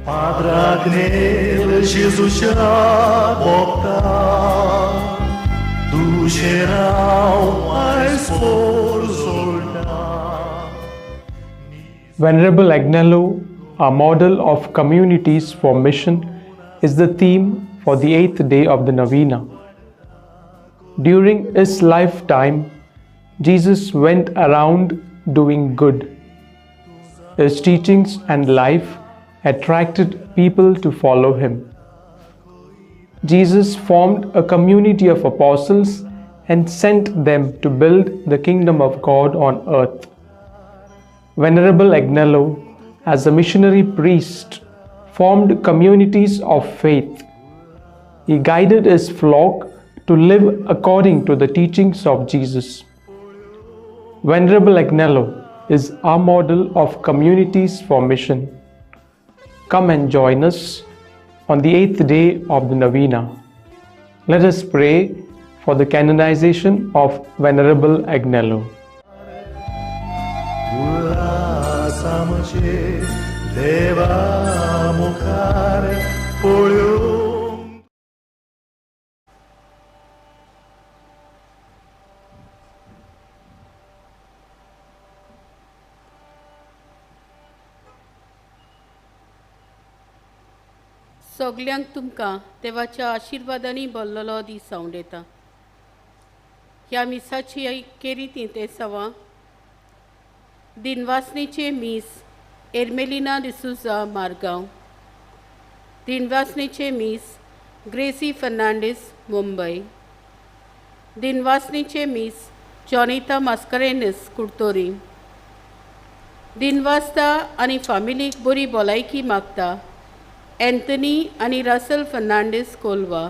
Padre Agnelo, Jesus já voltar, do geral a expor soldar. Venerable Agnelo, a model of communities for mission, is the theme for the 8th day of the Novena. During his lifetime, Jesus went around doing good. His teachings and life attracted people to follow him. Jesus formed a community of apostles and sent them to build the kingdom of God on earth. Venerable Agnelo, as a missionary priest, formed communities of faith. He guided his flock to live according to the teachings of Jesus. Venerable Agnelo is our model of communities for mission. Come and join us on the 8th day of the Novena. Let us pray for the canonization of Venerable Agnelo. सगल्यांक तुमकां देवाच्या आशिर्वादांनी भरलेलो दीस हांव दितां. ह्या मिसाची केरीती ते सवां दिनवासनेचे मीस एर्मेलिना डिसूजा मारगांव, दिनवासनेचे मीस grasserie Fernandes Mumbai, दिनवासनेचे मीस जॉनिता मास्करेनस कुर्तोरी. दिनवासता आनी फामिलीक बरी भलायकी मागता एंथनी आनी रसल फर्नांडीस कोलवा.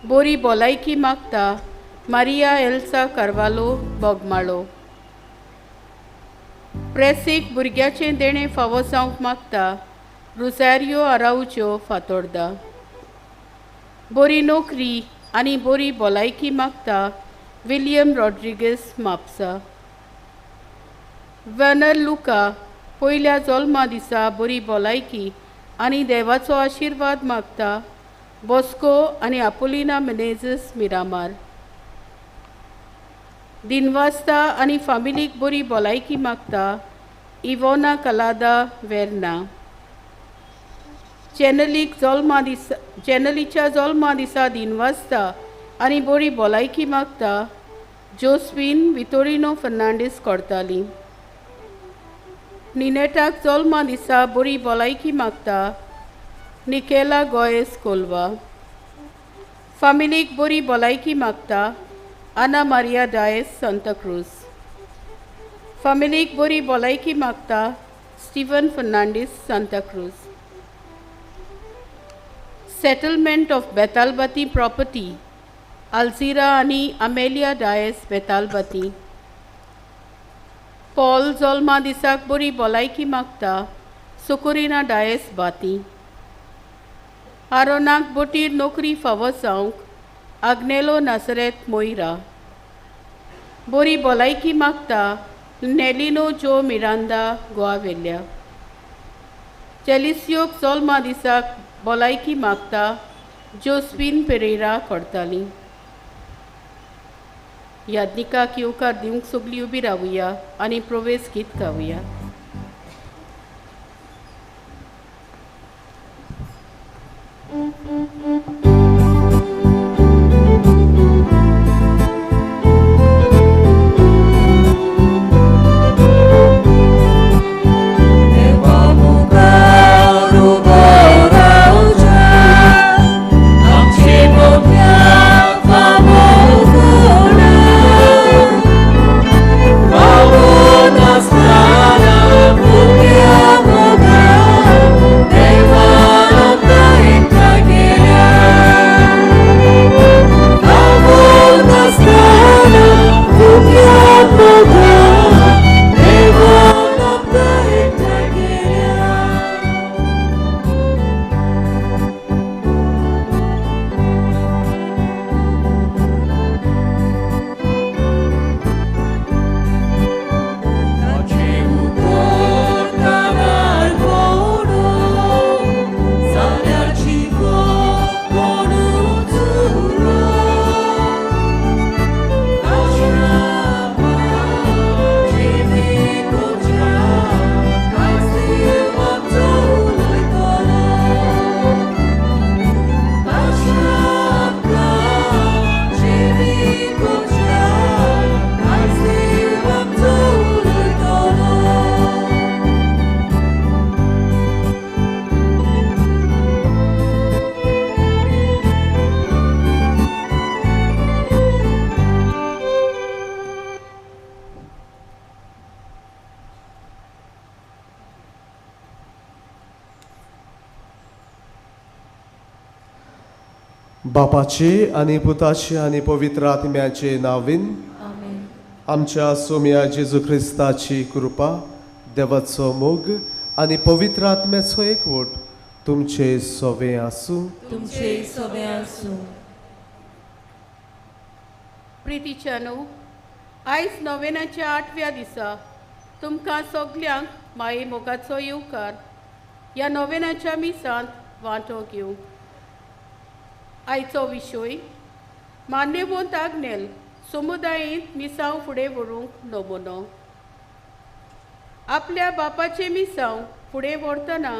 बरी भलायकी मागता मारिया एल्सा कार्वालो बोगमाळो. प्रेसीक भुरग्याचें देणें फावो जावंक मागता रुझारियो आराउजो फातोर्डा. बरी नोकरी आनी बरी भलायकी मागता विलियम रॉड्रिगीस म्हापसा. वर्नर लुका पयल्या जल्मा दिसा बरी भलायकी आनी देवाचो आशिर्वाद मागता बॉस्को आनी आपोलिना मेनेझीस मिरामार. दिनवासता आनी फामिलीक बरी भलायकी मागता इवोना कलादा वेर्ना. चॅनलीच्या जल्मा दिसा दिनवासता आनी बरी भलायकी मागता जोस्वीन वितोरिनो फर्नांडीस कोर्ताली. निनेटाक जल्मा दिसा बरी भलायकी मागता निकेला गोयेस कोलवा. फामिलीक बरी भलायकी मागता आना मारिया डायस सांताक्रूज. फामिलीक बरी भलायकी मागता Steven Fernandes Santacruz. Settlement of Betalbatim property Alzira आनी अमेलिया डायस बेतालबाती. पॉल जल्मा दिसाक बरी भलायकी मागता सुकुरिना डायस बाती. आरोनाक बोटीर नोकरी फावो जावंक आग्नेलो नासरेत मोइरा. बरी भलायकी मागता नेलिनो जो मिरांदा गोवा वेल्ल्या. चॅलिसियोक जल्मा दिसाक भलायकी मागता जोस्वीन पेरेरा कोर्ताली. याज्ञिकाक येवकार दिवंक सगळीं उबी रावुया आनी प्रवेश गीत गावुया. Dewa बापाचे आनी पुताचे आनी पवित्र आत्म्याचे नावीन आमेन. आमच्या सोम्या जेजू ख्रिस्ताची कृपा, देवाचो मोग आनी पवित्र आत्म्याचो एकवट तुमचे सोवे आसूं. तुमचे सगळे आसूं. प्रितीच्यानो, आयज नोवेनाच्या 8व्या दिसा तुमकां सगल्यांक माये मोगाचो येवकार ह्या नोवेनाच्या मिसांत वांटो घेवंक. आयचो विशय मान्यवंत आग्नेल समुदायींत मिसांव फुडें व्हरूंक नमुनो. आपल्या बापाचे मिसांव फुडें व्हरतना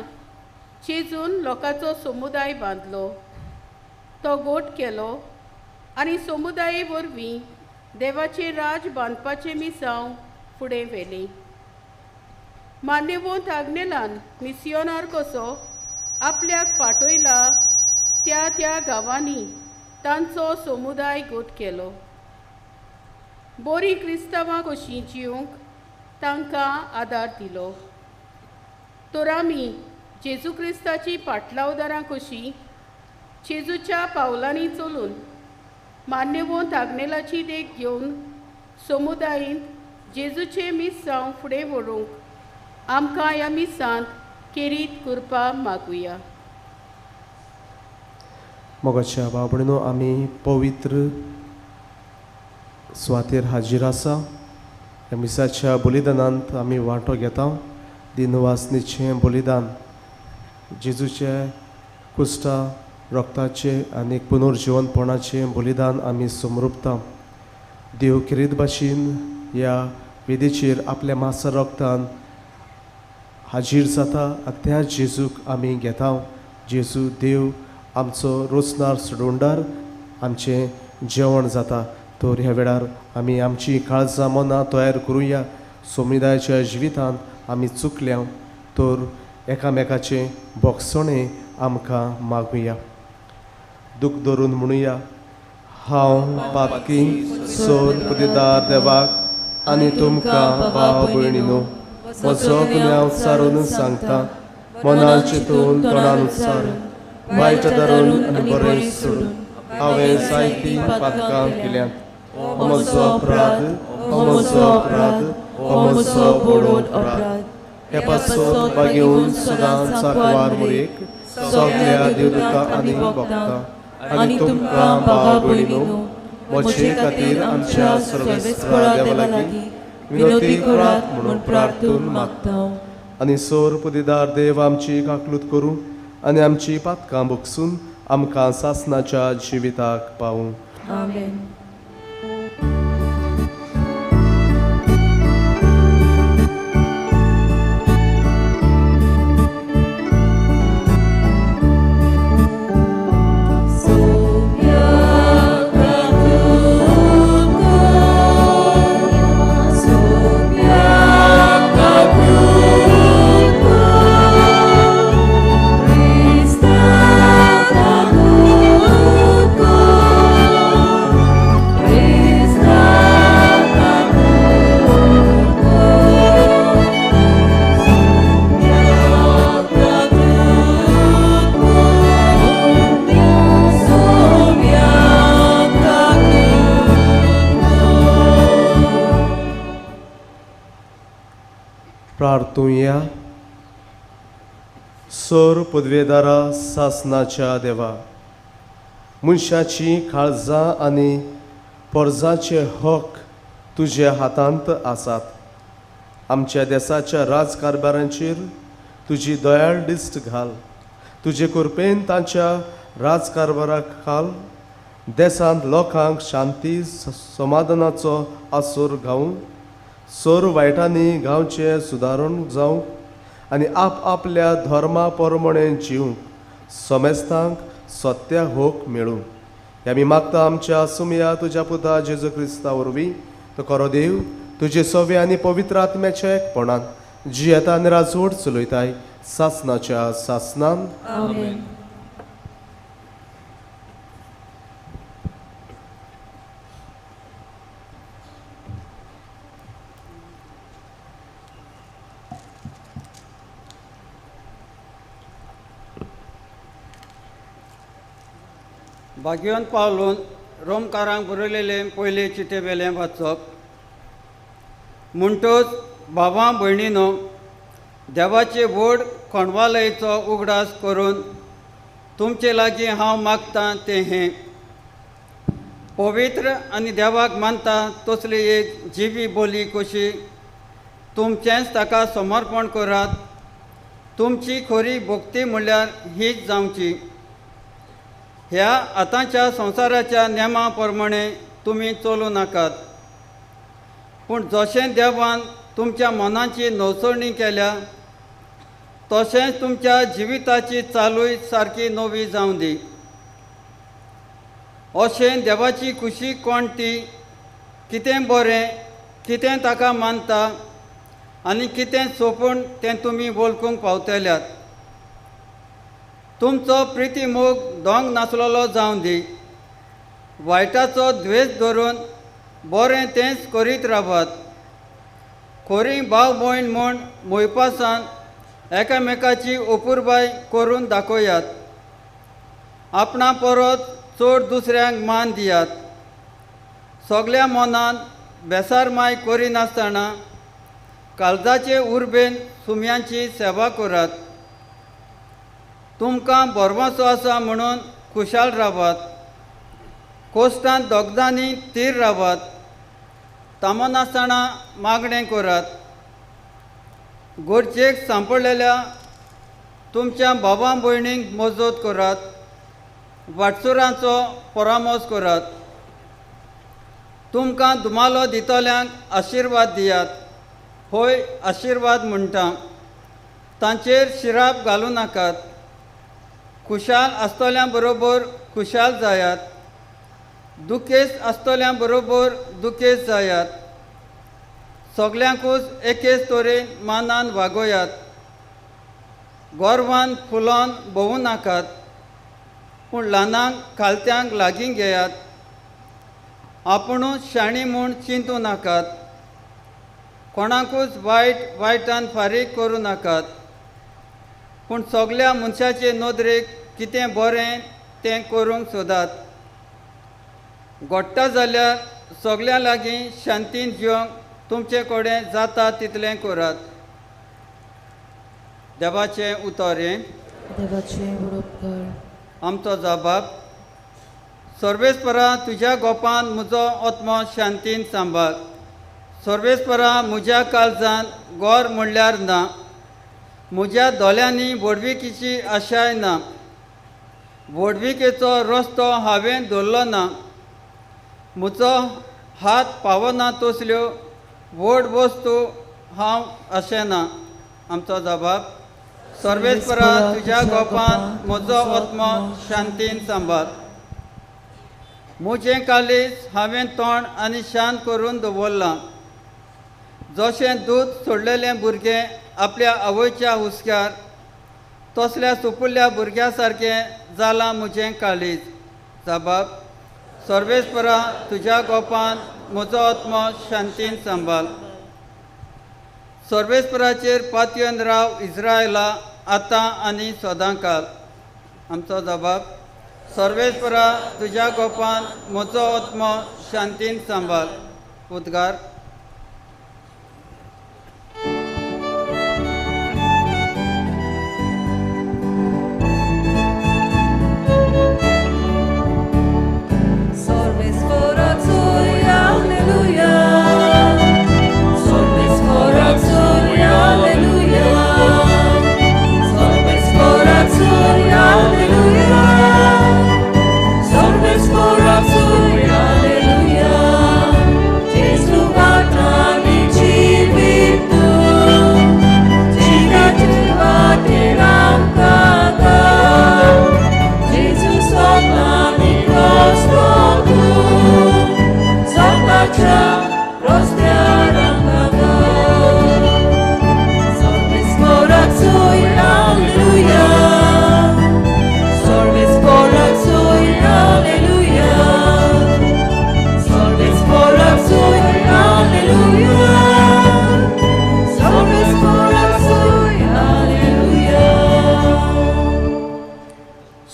जेजून लोकांचो समुदाय बांदलो, तो गोठ केलो आनी समुदाये वरवीं देवाचे राज बांदपाचे मिसांव फुडें व्हेली. मान्यवंत आग्नेलान मिसियोनार कसो आपल्याक पाठयला त्या त्या गांवांनी तांचो समुदाय गोठ केलो. बरी क्रिस्तांवां कशीं जिवंक तांकां आदार दिलो. तर आमी जेजू क्रिस्ताची पाटलावदारां कशीं जेजूच्या पावलांनी चलून मान्यवंत आग्नेलाची देख घेवन समुदायींत जेजूचे मिसांव फुडें व्हरूंक आमकां ह्या मिसांत केरीत करपा मागुया. मोगाच्या भाव भयणीनो, आमी पवित्र सुवातेर हाजीर आसा. ह्या मिसाच्या बलिदानांत आमी वांटो घेता. दिनवासनीचें बलिदान, जेजूचे कुस्टा रक्ताचे आनी पुनर्जिवनपणाचें बलिदान आमी समरुपता. देव किरीत भाशेन ह्या वेदेचेर आपल्या मासा रक्तान हाजीर जाता आनी त्या जेजूक आमी घेता. जेजू देव आमचो रोसनार सोडोंडार आमचें जेवण जाता. तर ह्या वेळार आमी आमची काळजां मनां तयार करुया. समुदायाच्या जिवितांत आमी चुकल्या तर एकामेकाचें बोगसणें आमकां मागुया. दूख धरून म्हणुया, हांव पातकी सोर कुदीदार देवाक आनी तुमकां भाव भयणीनो, म्हजो गुन्यांव चारून सांगता, मनान चिंतून तोंडान उच्चारून वायट धरून आनी बरें सोडून हांवें जायतीं पातकां केल्यांत. हो म्हजो अपराध, हो म्हजो अपराध, हो म्हजो बोडोन अपराध. हे पासून घेवन सदां चाकवार मुरेक सगल्या देवदूतां आनी भक्तां आनी तुमकां भाव भयणीनो, म्हजे खातीर आमच्या सर्वेस्परा देवा लागीं विनोती करात म्हणून प्रार्थून मागता. आनी सोर पुदीदार देव आमची काकलूत करूं आनी आमची पातकां भोगसून आमकां सासनाच्या जिविताक पावूं. आमेन. प्रार्थुया. सोर पदवेदारा सासनाच्या देवा, मनशाची काळजां आनी परजाचे हक तुज्या हातांत आसात. आमच्या देशाच्या राजकारभारांचेर तुजी दयाळ दिश्ट घाल. तुजे कृपेन तांच्या राजकारभाराक खाल देशांत लोकांक शांती समाधानाचो आसोर गावूं. सोर वायटांनी गांवचे सुदारण जावंक आनी आपल्या धर्मा प्रमाणें जिवंक समेस्तांक सत्य होक मेळूं. हें आमी मागता आमच्या सुमया तुज्या पुता जेजू क्रिस्ता वरवीं. तो खरो देव तुजे सवे आनी पवित्र आत्म्याच्या एकपणान जी येता आनी राजवट चलयताय सासनाच्या सासनान. आमेन. भाग्यवन पावलून रोमकारांक बरयलेलें पयले चिटे वेलें वाचप. म्हणटच भावां भयणीनो, देवाचे व्हड खोणवालयेचो उगडास करून तुमचे लागीं हांव मागतां तें हें: पवित्र आनी देवाक मानता तसली एक जिवी बोली कशी तुमचेंच ताका समर्पण करात. तुमची खरी भक्ती म्हणल्यार हीच जावची. ह्या आतांच्या संवसाराच्या नेमा प्रमाणे तुमी चलूं नाकात, पूण जशें देवान तुमच्या मनाची नवसळणी केल्या तशेंच तुमच्या जिविताची चालूय सारकी नवी जावं दी. अशें देवाची खुशी कोण ती, कितें बरें, कितें ताका मानता आनी कितें सोपून तें तुमी वळखूंक पावतल्यात. तुमचो प्रिती मोग दोंग नासलेलो जावं दी. वायटाचो द्वेश धरून बरें तेंच करीत रावात. खोरी भाव भयण म्हूण मोयपासान एकामेकाची अपुरबाय करून दाखयात. आपणा परत चड दुसऱ्यांक मान दियात. सगळ्या मनान बेसारमाय करिनासतना काळजाचे उर्बेन सुमयांची सेवा करात. तुमकां बरवासो आसा म्हणून खुशाल रावात. कोश्टांत दोगदांनी थीर रावात. तामनासतना मागणें करात. गरजेक सांपडलेल्या तुमच्या भावां भयणींक मजत करात. वाटसुरांचो परामोस करात. तुमकां दुमालो दितल्यांक आशिर्वाद दियात. होय, आशिर्वाद म्हणटा. तांचेर शिराप घालूं नाकात. खुशाल आसतल्यां बरोबर खुशाल जायात. दुखेस्त आसतल्यां बरोबर दुखेस्त जायात. सगल्यांकूच एकेच तरेन मानान वागोयात. गोरवान फुलोन भोवूं नाकात, पूण ल्हानांक खालत्यांक लागीं घेयात. आपुणूच शाणी म्हूण चिंतूं नाकात. कोणाकूच वायट वायटान फारीक करूं नाकात, पूण सगल्या मनशाचे नदरेक कितें बरें तें करूंक सोदात. घोडटा जाल्यार सगल्या लागीं शांतीन जिवंक तुमचे कडेन जाता तितलें करात. देवाचें उतर हें. देवाचें बरोप कर. आमचो जबाब: सर्वेस्परा, तुज्या गोपान म्हजो आत्मो शांतीन सांबाळ. सर्वेस्परा, म्हज्या काळजान गोर म्हणल्यार ना. म्हज्या दोळ्यांनी व्हडविकेची आशाय ना. व्हडविकेचो रस्तो हांवें धरलो ना. म्हजो हात पावना तसल्यो व्हड वस्तू हांव आशेना. आमचो जबाब: सर्वेस्परा, तुज्या गोपान म्हजो आत्मो शांतीन सांबाळ. म्हजें कालीज हांवें तोंड आनी शांत करून दवरलां. जशें दूद सोडलेलें भुरगें आपल्या आवयच्या हुस्क्यार, तसल्या सुपुल्ल्या भुरग्या सारकें जालां म्हजें कालीज. जबाब: सर्वेस्परा, तुज्या गोपान म्हजो आत्मो शांतीन सांबाळ. सर्वेस्पराचेर पातयेवन राव इस्रायला, आतां आनी सदांकाल. आमचो जबाब: सर्वेस्परा, तुज्या गोपान म्हजो आत्मो शांतीन सांबाळ. उद्गार. Salve,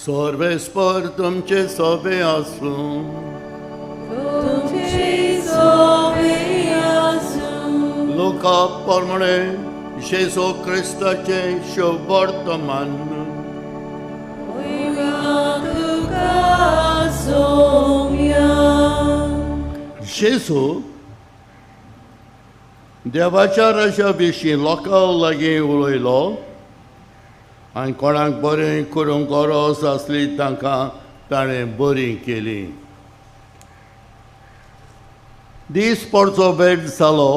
सर्वेस्पर तुमचे सोबे आसूं लोका प्रमाणे जेजू क्रिस्ताचे शुभ वर्तमान जेजू देवाच्या राजा विशीं लोकां लागीं उलयलो आनी कोणाक बरें करूंक गरज आसली तांकां ताणें बरी केली. दीस परचो वेळ जालो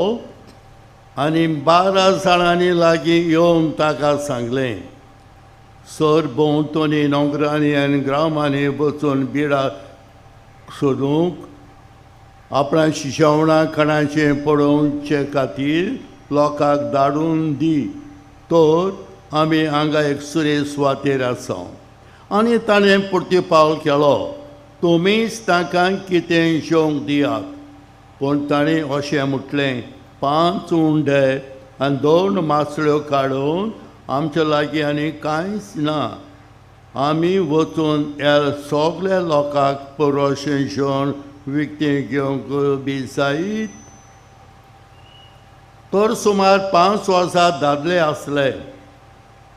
आनी 12 जाणांनी लागीं येवन ताका सांगलें, सर भोंवतणी नोकरांनी आनी ग्रामांनी वचून बिडां सोदूंक आपणा शिशवणां खाणाचें पळोवचे खातीर लोकांक धाडून दी, तर आमी हांगा एक सुरेश सुवातेर आसा. आनी ताणें प्रतिपाल केलो, तुमीच तांकां कितें जेवंक दियात. पूण ताणें अशें म्हटलें, 5 उंडे आनी 2 मासळ्यो काडून आमचे लागीं आनी कांयच ना. आमी वचून ह्या सगल्या लोकांक परशें जेवण विकतें घेवंक बी जायत. तर सुमार 5 वर्सां दादले आसले.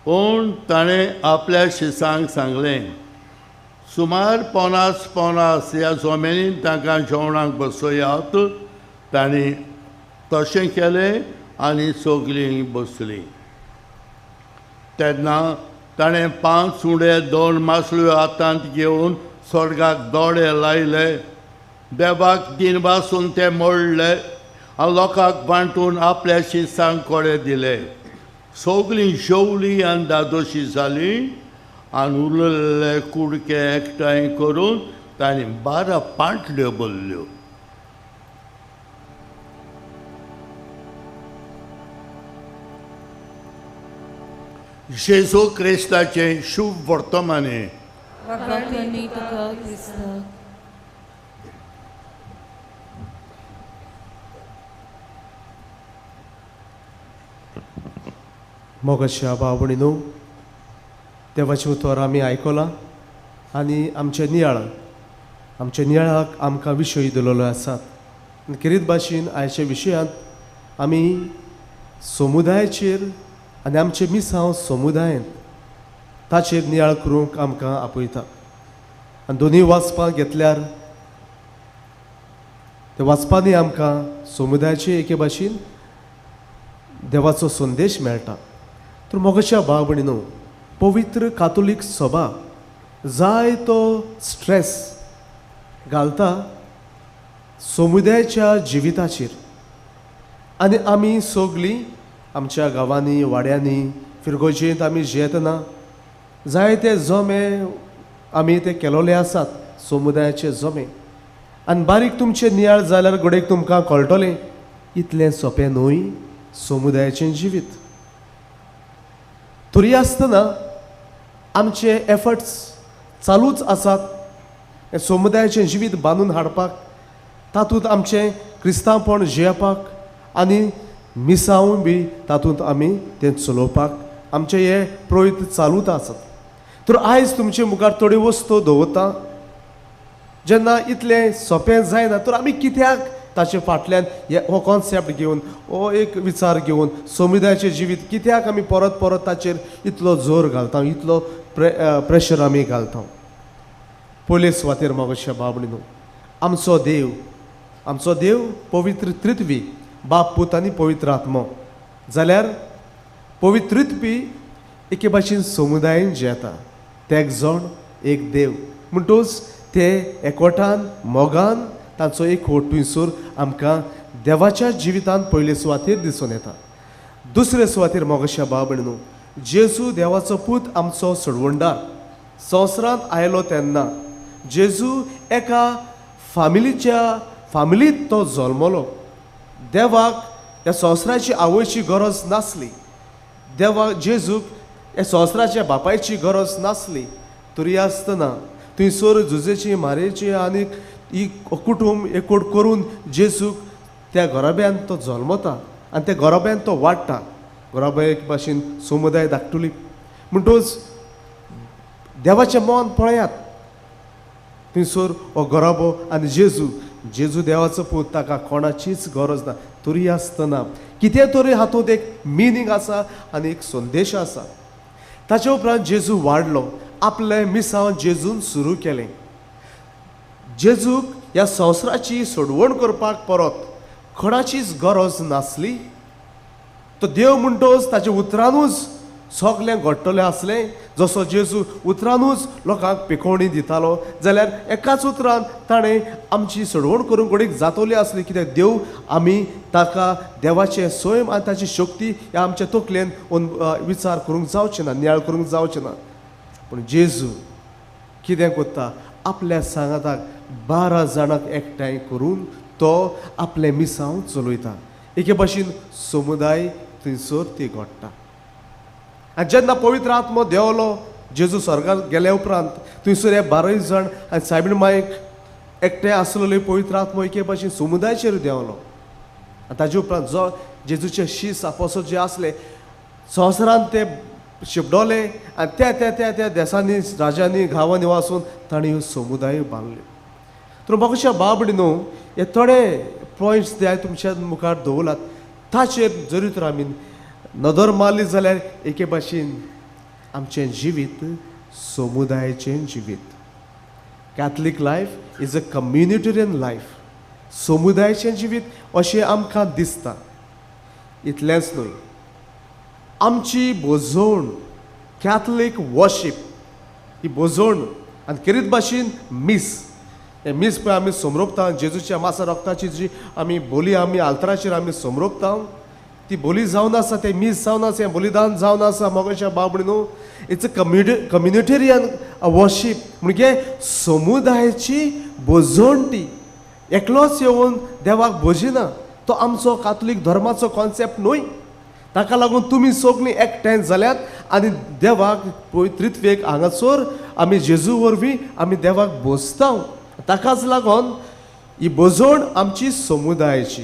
पूण ताणें आपल्या शिसांक सांगलें, सुमार 50 ह्या जमेनीन तांकां जेवणाक बसयात. ताणें तशें केलें आनी सगळीं बसलीं. तेन्ना ताणें 5 उंडे 2 मासळ्यो हातांत घेवन स्वर्गाक दोळे लायले, देवाक दिनवासून ते मोडले आनी लोकांक वांटून आपल्या शिसांक कोडे दिले. सगळीं जेवलीं आनी दादोशी जालीं आनी उरलेले कुडके एकठांय करून ताणें 12 पांटल्यो भरल्यो. जेजू क्रिस्ताचें शुभ वर्तमाने. मोगाच्या भाव भयणीनो, देवाचें उतर आमी आयकलां आनी आमच्या नियाळाक आमकां विशय दिलेलो आसात. किरीत भाशेन आयच्या विशयांत आमी समुदायाचेर आनी आमचे मिसांव समुदायान ताचेर नियाळ करूंक आमकां आपयता. आनी दोनी वाचपां घेतल्यार त्या वाचपांनी आमकां समुदायाचे एके भाशेन देवाचो संदेश मेळटा. तर मोगाच्या भाव भयणीनो, पवित्र कातोलीक सभा जायतो स्ट्रेस घालता समुदायाच्या जिविताचेर. आनी आमी सगळीं आमच्या गांवांनी वाड्यांनी फिरगोजेंत आमी जेतना जायते जमे आमी ते केलोले आसात, समुदायाचे जमे. आनी बारीक तुमचे नियाळ जाल्यार घडयेक तुमकां कळटलें इतलें सोंपें न्हय समुदायाचें जिवीत. तरी आसतना आमचे एफर्ट्स चालूच आसात हें समुदायाचें जिवीत बांदून हाडपाक, तातूंत आमचें क्रिस्तांवपण जियेवपाक आनी मिसांव बी तातूंत आमी तें चलोवपाक आमचे हे प्रयत्न चालूच आसात. तर आयज तुमचे मुखार थोड्यो वस्तू दवरता. जेन्ना इतलें सोंपें जायना तर आमी कित्याक ताचे फाटल्यान हो कॉन्सेप्ट घेवन हो एक विचार घेवन समुदायाचें जिवीत कित्याक आमी परत परत ताचेर इतलो जोर घालता, इतलो प्रेशर आमी घालता. पयले सुवातेर मोगाच्या भाव भयणीनो, आमचो देव पवित्र त्रित्वी, बाप पूत आनी पवित्र आत्मो. जाल्यार पवित्र त्रित्वी एके भाशेन समुदायान जेता. ते एकजण एक देव म्हणटूच ते एकवटान मोगान तांचो एक थंयसर आमकां देवाच्या जिवितांत पयले सुवातेर दिसून येता. दुसरे सुवातेर मोगाच्या भाव भयणीनो, जेजू देवाचो पूत आमचो सोडवणदार संवसारांत आयलो तेन्ना जेजू एका फामिलींत तो जल्मलो. देवाक ह्या संवसाराची आवयची गरज नासली, देवाक जेजूक ह्या संवसाराच्या बापायची गरज नासली. तरी आसतना थंयसर झुजेची मारेची आनी ही कुटूंब एकवट करून जेजूक त्या घराब्यान तो जल्मता आनी त्या घराब्यान तो वाडटा. घराब्या एक भाशेन समुदाय धाकटुली म्हणटूच देवाचें मन पळयात. थंयसर हो गराबो आनी जेजू देवाचो पूत, ताका कोणाचीच गरज ना. तरी आसतना कितें तरी हातूंत एक मिनींग आसा आनी एक संदेश आसा. ताचे उपरांत जेजू वाडलो, आपलें मिसांव जेजून सुरू केलें. जेजूक ह्या संवसाराची सोडवण करपाक परत कोणाचीच गरज नासली. तो देव म्हणटोच ताच्या उतरानूच सगळें घडटलें आसलें. जसो जेजू उतरानूच लोकांक पिकोवणी दितालो, जाल्यार एकाच उतरान ताणें आमची सोडवण करूंक कोणीक जातली आसली. कित्याक देव आमी ताका देवाचें स्वयं आनी ताची शक्ती ह्या आमच्या तकलेन विचार करूंक जावचें ना, नियाळ करूंक जावचें ना. पूण जेजू कितें करता, आपल्या सांगाताक 12 जाणांक एकठांय करून तो आपलें मिसांव चलयता. एके भाशेन समुदाय थंयसर ती घडटा. आनी जेन्ना पवित्र आत्मो देंवलो जेजू स्वर्गांत गेल्या उपरांत थंयसर हे 12 जाण आनी सायबीण मायक एकठांय आसलेले पवित्र आत्मो एके भाशेन समुदायाचेर देंवलो. आनी ताजे उपरांत जो जेजूचे शीस आपोसो जे आसले संवसारांत ते शिपडोले आनी त्या देशांनी राज्यांनी गांवांनी वचून ताणें ह्यो समुदाय बांदल्यो. तर म्हाका बाबडी न्हू हे थोडे पॉयंट्स ते हांवें तुमच्या मुखार दवरलात. ताचेर जरी तर आमी नदर मारली जाल्यार एके भाशेन आमचें जिवीत समुदायाचें जिवीत. Catholic life is a communitarian life. समुदायाचें जिवीत अशें आमकां दिसता. इतलेंच न्हय, आमची बोजवण कॅथलीक वर्शीप ही बोजवण आनी खेरीत भाशेन मीस हे मीस पळय आमी समरोपता. जेजूच्या मासा रक्ताची जी आमी बोली आमी आल्तराचेर आमी समरोपता, ती बोली जावन आसा, ते मीस जावन आसा, हें बलिदान जावन आसा. मोगाच्या बाबडी न्हू, इट्स अ कम्युनिटेरियन वर्शीप म्हणजे समुदायाची बोजवण. ती एकलोच येवन देवाक भोजिना, तो आमचो कातोलीक धर्माचो कॉन्सेप्ट न्हय. ताका लागून तुमी सगळीं एकठांय जाल्यात आनी देवाक पवित्रित्वेक हांगासर आमी जेजू वरवीं आमी देवाक भोजता. ताकाच लागून ही बोजवण आमची समुदायाची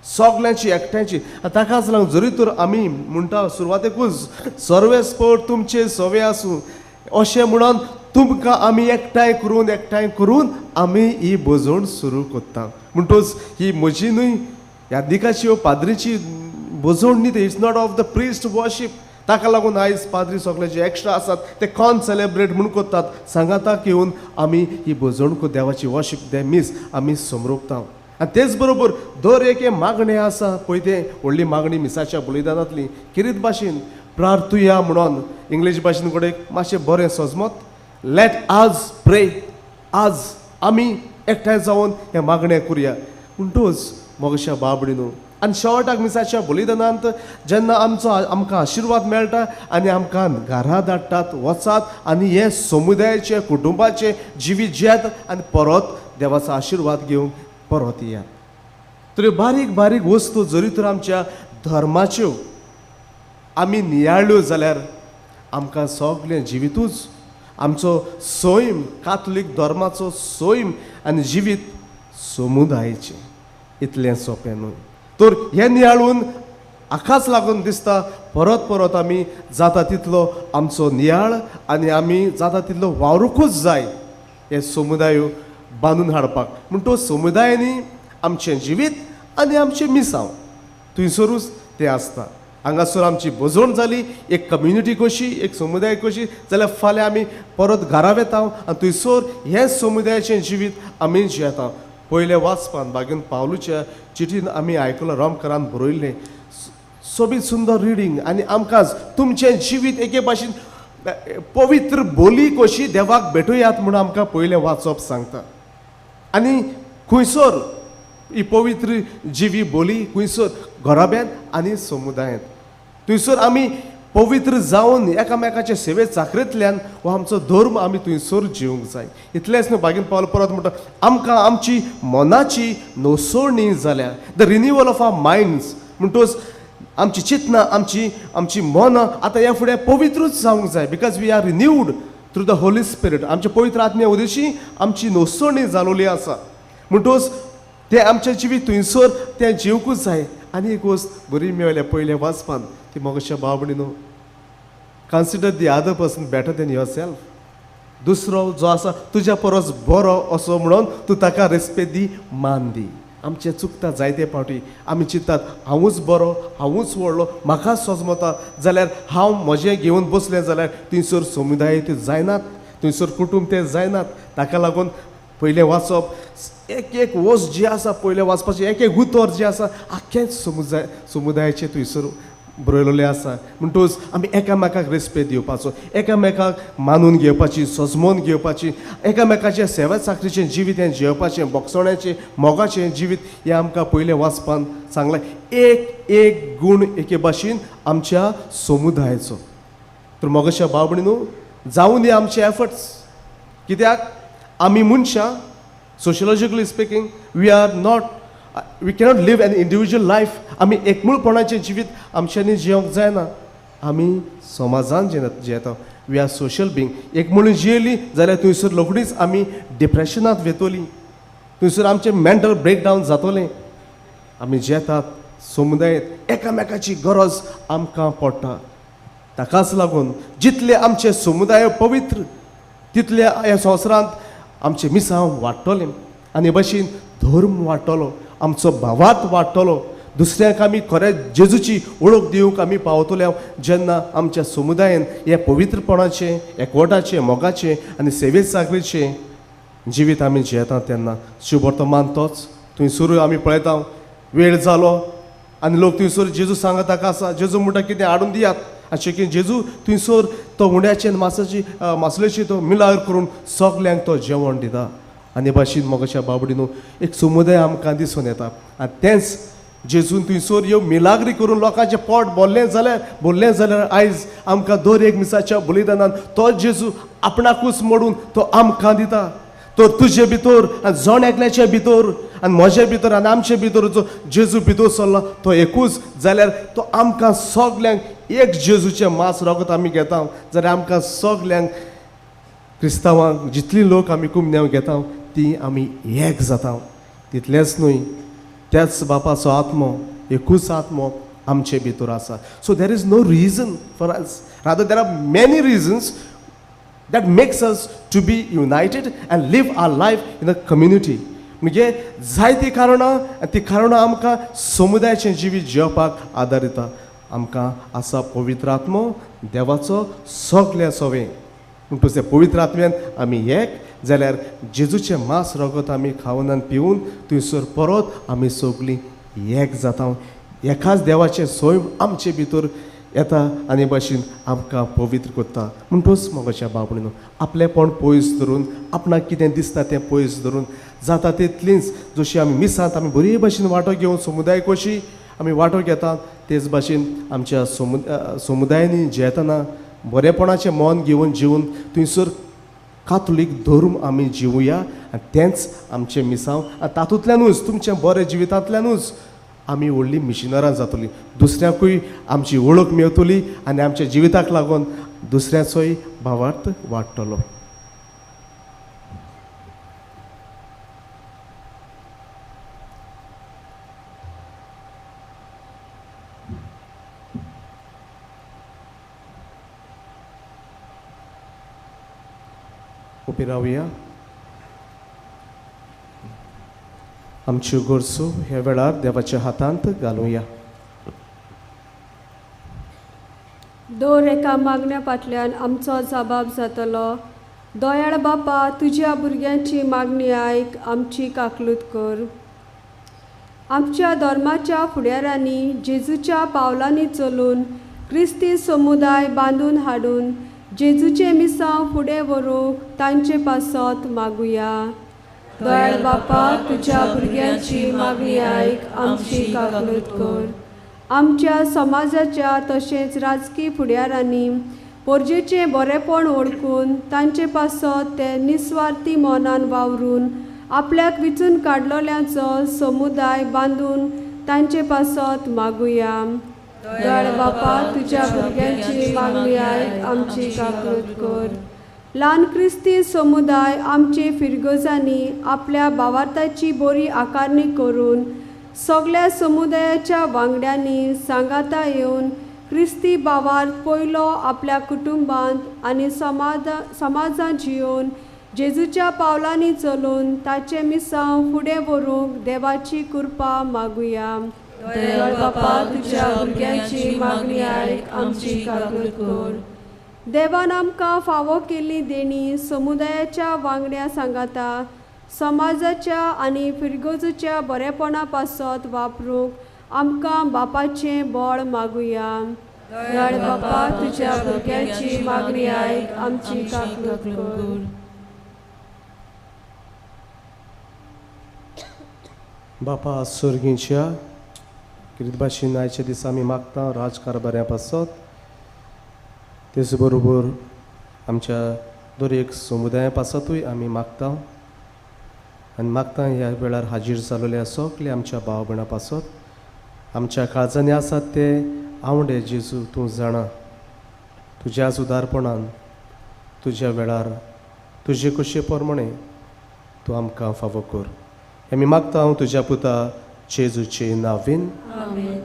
सगळ्यांची एकठांयची. ताकाच लागून जरी तर आमी म्हणटा सुरवातेकूच सर्वेस्पट तुमचे सवे आसूं अशें म्हणून तुमकां आमी एकठांय करून आमी ही बोजवण सुरू करता. म्हणटच ही म्हजी न्हय, ह्या दिकाची व पाद्रीची बोजवण न्ही. ते it's not of the priest worship. ताका लागून आयज पाद्री सगळे जे एक्स्ट्रा आसात ते कोण सेलेब्रेट म्हणून करतात, सांगाताक येवन आमी ही बोजवण देवाची वर्शीप दे मीस आमी समरोपता. आनी तेच बरोबर दर एक मागणें आसा पळय तें व्हडली मागणी मिसाच्या बलिदानांतली किरीत भाशेन प्रार्थुया म्हणून इंग्लीश भाशेन कडेन मातशें बरें सजमत. लेट आज प्रे. आज आमी एकठांय जावन हें मागणें करुया. म्हणटूच मोगशा बाबडी न्हू. आनी शेवटाक मिसाच्या बलिदानांत जेन्ना आमकां आशिर्वाद मेळटा आनी आमकां घरा धाडटात, वचात आनी हे समुदायाचे कुटुंबाचे जिवीत जियात आनी परत देवाचो आशिर्वाद घेवंक परत येयात. तरी बारीक बारीक वस्तू जरी तर आमच्या धर्माच्यो आमी नियाळ्यो जाल्यार आमकां सगळें जिवीतूच आमचो सैम कातोलीक धर्माचो सैम आनी जिवीत समुदायाचें इतलें सोंपें न्हय. तर हें नियाळून हाकाच लागून दिसता परत परत आमी जाता तितलो आमचो नियाळ आनी आमी जाता तितलो वावरूंकूच जाय हे समुदाय बांदून हाडपाक. म्हणटच समुदायांनी आमचें जिवीत आनी आमचें मिसांव थंयसरूच तें आसता. हांगासर आमची बोजवण जाली एक कम्युनिटी कशी, एक समुदाय कशी, जाल्यार फाल्यां आमी परत घरा वेता आनी थंयसर हें समुदायाचें जिवीत आमी जियेता. पयले वाचपान बागेन पावलूच्या चिठीन आमी आयकलां रामकारान बरयल्लें सोबीत सुंदर रिडींग. आनी आमकांच तुमचें जिवीत एके भाशेन पवित्र बोली कशी देवाक भेटुयात म्हणून आमकां पयलें वाचप सांगता. आनी खंयसर ही पवित्र जिवी बोली खंयसर घराब्यांत आनी समुदायांत थंयसर आमी पवित्र जावन एकामेकाचे सेवे चाकरेंतल्यान हो आमचो धर्म आमी थंयसर जिवंक जाय. इतलेंच न्हू बागेन पावलो परत म्हणटा आमकां आमची मनाची नोसोवणी जाल्या. The renewal of our minds म्हणटच आमची चिंतना आमची मनां आतां ह्या फुडें पवित्रूच जावंक जाय. Because we are renewed through the Holy Spirit. आमचे पवित्र आत्म्या उदेशी आमची नोसोवणी जालोली आसा. म्हणटच तें आमचें जिवीत थंयसर तें जिवंकूच जाय. आनी एक वस्त बरी मेळ्ळ्या पयले वाचपान ती मोगशा बाबडी न्हू. Consider the other person better than your self. दुसरो जो आसा तुज्या परस बरो असो म्हणून तूं ताका रेस्पेद दी, मान दी. आमचें चुकता जायते फावटी आमी चिंततात हांवूच बरो, हांवूच व्हडलो, म्हाका सजमता, जाल्यार हांव म्हजें घेवन बसलें जाल्यार थंयसर समुदाय त्यो जायनात, थंयसर कुटूंब ते जायनात. ताका लागून पयलें वाचप, एक एक वस जी आसा पयलें वाचपाचें, एक एक उतर जें आसा आख्खें समुदायाचें थंयसर बरयलेलें आसा. म्हणटूच आमी एकामेकाक रेस्पेद दिवपाचो, एकामेकाक मानून घेवपाची, सजमोन घेवपाची, एकामेकाचें सेवा चाकरीचें जिवीत हें जेवपाचें, बोगसोण्याचें मोगाचें जिवीत हें आमकां पयलें वाचपान सांगलें. एक एक गूण एके भाशेन आमच्या समुदायाचो. तर मोगाच्या भाव भयणीनो, जावन दी आमचे एफर्ट्स. कित्याक आमी मनशां, sociologically speaking, we cannot live an individual life. आमी एकमूळपणाचें जिवीत आमच्यांनी जियोंक जायना. आमी समाजान जियेता. We are social being. एकमूळ जियेली जाल्यार थंयसर रोखडीच आमी डिप्रेशनांत वेतोली, थंयसर आमचें मेंटल ब्रेकडावन जातोलें. आमी जियेतात समुदायात, एकामेकाची गरज आमकां पडटा. ताकाच लागून जितले आमचे समुदाय पवित्र तितले ह्या संवसारांत आमचें मिसांव वाडटलें, आनी भाशेन धर्म वाडटलो, आमचो भावार्थ वाडटलो. दुसऱ्यांक आमी खरें जेजूची वळख दिवंक आमी पावतले जेन्ना आमच्या समुदायान हे पवित्रपणाचें, एकवटाचें, मोगाचें आनी सेवे चाकरीचें जिवीत आमी जियेता तेन्ना. शुभवर्तमान तोच. थंयसरूय आमी पळयता वेळ जालो आनी लोक थंयसर जेजू सांगता ताका आसा, जेजू म्हणटा कितें हाडून दियात. अशें की जेजू थंयसर तो हुंड्याचें मासलेची तो मिलार करून सगल्यांक तो जेवण दिता. आनी भाशेन मोगाच्या बाबडीनो एक समुदाय आमकां दिसून येता. आनी तेंच जेजून थंयसर ह्यो मिलाग्री करून लोकांचें पोट भरलें जाल्यार आयज आमकां दर एक मिसाच्या बलिदानान तो जेजू आपणाकूच मोडून तो आमकां दिता. तो तुजे भितर आनी जण एकल्याच्या भितर आनी म्हजे भितर आनी आमचे भितर जो जेजू भितर सरला तो एकूच जाल्यार तो आमकां सगल्यांक एक जेजूचें मांस रगत आमी घेता जाल्यार आमकां सगल्यांक क्रिस्तांवांक जितली लोक आमी कुमन्यांव घेता ती आमी एक जाता. तितलेंच न्हय, त्याच बापाचो आत्मो, एकूच आत्मो आमचे भितर आसा. So there is no reason for us, rather there are many reasons that makes us to be united and live our life in a community. म्हणजे जायती कारणां, ती कारणां आमकां समुदायाचें जिवीत जियोपाक आदार दिता. आमकां आसा पवित्र आत्मो, देवाचो सगल्या सवें. म्हणटूच त्या पवित्र आत्म्यान आमी एक जाल्यार जेजूचें मांस रगत आमी खावन आनी पिवून थंयसर परत आमी सगलीं एक जाता. एकाच देवाचें सोय आमचे भितर येता आनी भाशेन आमकां पवित्र करता. म्हणटूच मोगाच्या बाबडीनो आपलेपण पयस धरून, आपणाक कितें दिसता तें पयस धरून, जाता तितलींच जशी आमी मिसांत आमी बरे भाशेन वांटो घेवन समुदाय कशी आमी वांटो घेतात तेच भाशेन आमच्या समुदायांनी जियेतना बरेपणाचें मन घेवन जिवन थंयसर कातोलीक धर्म आमी जिवुया. आनी तेंच आमचें मिसांव. आनी तातूंतल्यानूच तुमच्या बरे जिवितांतल्यानूच आमी व्हडलीं मिशनरां जातलीं. दुसऱ्यांकूय आमची वळख मेळटली आनी आमच्या जिविताक लागून दुसऱ्याचोय भावार्थ वाडटलो. उबी रावया. आमच्यो गरजो ह्या वेळार देवाच्या हातांत घालुया. दर एका मागण्या फाटल्यान आमचो जबाब जातलो. दयाळ बापा, तुज्या भुरग्यांची मागणी आयक, आमची काकलूत कर. आमच्या धर्माच्या फुडाऱ्यांनी जेजूच्या पावलांनी चलून क्रिस्ती समुदाय बांदून हाडून जेजूचे मिसांव फुडें व्हरूंक तांचे पासत मागुया. दयाळ बापा, तुज्या भुरग्यांची मागणी आयक, आमची काकलूत कर. आमच्या समाजाच्या तशेंच राजकीय फुडाऱ्यांनी पोरजेचें बरेपण ओळखून तांचे पासत ते निस्वार्थी मनान वावरून आपल्याक विचून काडलोल्यांचो समुदाय बांदून तांचे पासत मागुया. दयाळ बापा, तुज्या भुरग्यांची मागणी आयक, आमची काकलूत कर. ल्हान क्रिस्ती समुदाय आमचे फिरगोजांनी आपल्या भावार्थाची बरी आकारणी करून सगळ्या समुदायाच्या वांगड्यांनी सांगाता येवन क्रिस्ती भावार्थ पयलो आपल्या कुटुंबांत आनी समाजांत जिवन जेजूच्या पावलांनी चलून ताचे मिसांव फुडें व्हरूंक देवाची कृपा मागुया. दयाळ बापा, तुज्या भुरग्यांची मागणी आयक, आमची काकूट कर. देवान आमकां फावो केल्ली देणी समुदायाच्या वांगड्या सांगाता समाजाच्या आनी फिरगोजूच्या बरेपणा पासत वापरूंक आमकां बापाचें बळ मागुया. दयाळ बापा, तुज्या भुरग्यांची मागणी आयक, आमची काकूट कर. बापा सुर्गीच्या कितें भाशेन आयच्या दिसा आमी मागता राजकारभाऱ्या पासत तेच बरोबर आमच्या दर एक समुदाया पासतूय आमी मागता आनी मागता ह्या वेळार हाजीर जालोल्या सगळे आमच्या भाव भयणां पासत आमच्या काळजांनी आसात ते आवडे जेजू तूं जाणा तुज्याच उदारपणान तुज्या वेळार तुजे कशे प्रमाणे तूं आमकां फावो कर. आमी मागता हांव तुज्या पुता जेजूचे नांवीन. आमेन.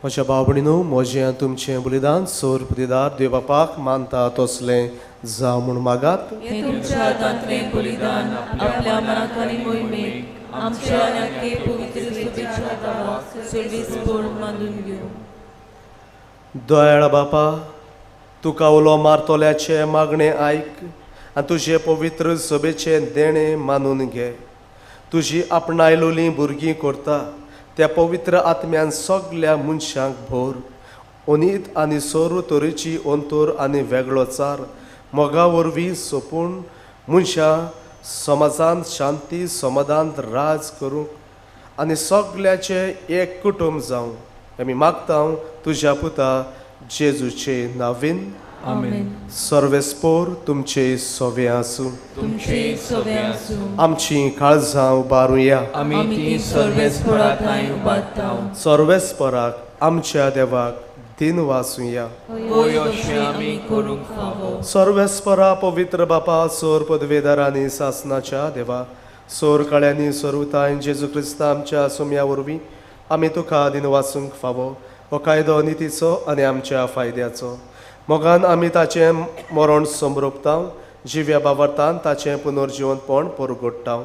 म्हज्या भाव भयणीनो, म्हजें आनी तुमचें बलिदान सोर पुतीदार देव बापाक मानता तसलें जावं म्हूण मागात. हे तुमच्या हातांतलें बलिदान आपल्या मनाक आनी मोहिमेक आमच्या आनी आख्खे पवित्र सुबेच्या गांवाक सर्वेस्पर मानून घेवं. दयाळ बापा, तुका उलो मारतोल्याचे मागणें आयक आनी तुजे पवित्र सभेचें देणें मानून घे. तुजी आपणायलोलीं भुरगीं करता त्या पवित्र आत्म्यान सगल्या मनशांक भोर. ओनीत आनी सोर तरेची अंतोर आनी वेगळोचार मोगा वरवीं सोपून मनशां समाजांत शांती समाधान राज करूंक आनी सगल्याचे एक कुटुंब जावं आमी मागता तुज्या पुता जेजूचे नांवीन. आमेन. सर्वेस्पोर तुमचे सोवे आसूं. तुमचे सोवे आसूं. आमची काळजां उबारुया. आमी ती सर्वेस्पराक उबारता. सर्वेस्पराक आमच्या देवाक दिन वासुया. होय अशें आमी करूंक फावो. सर्वेस्परा पवित्र बापा सोर पदवेदारांनी सासनाच्या देवा सोर कळ्यांनी सोरवताय जेजू क्रिस्त आमच्या सोम्या वरवीं आमी तुका दिन वासूंक फावो. हो कायदो नितीचो आनी आमच्या फायद्याचो. मोगान आमी ताचें मरण समरोपता. जिव्या बाबर्तान ताचें पुनर्जिवनपण परगोडटा.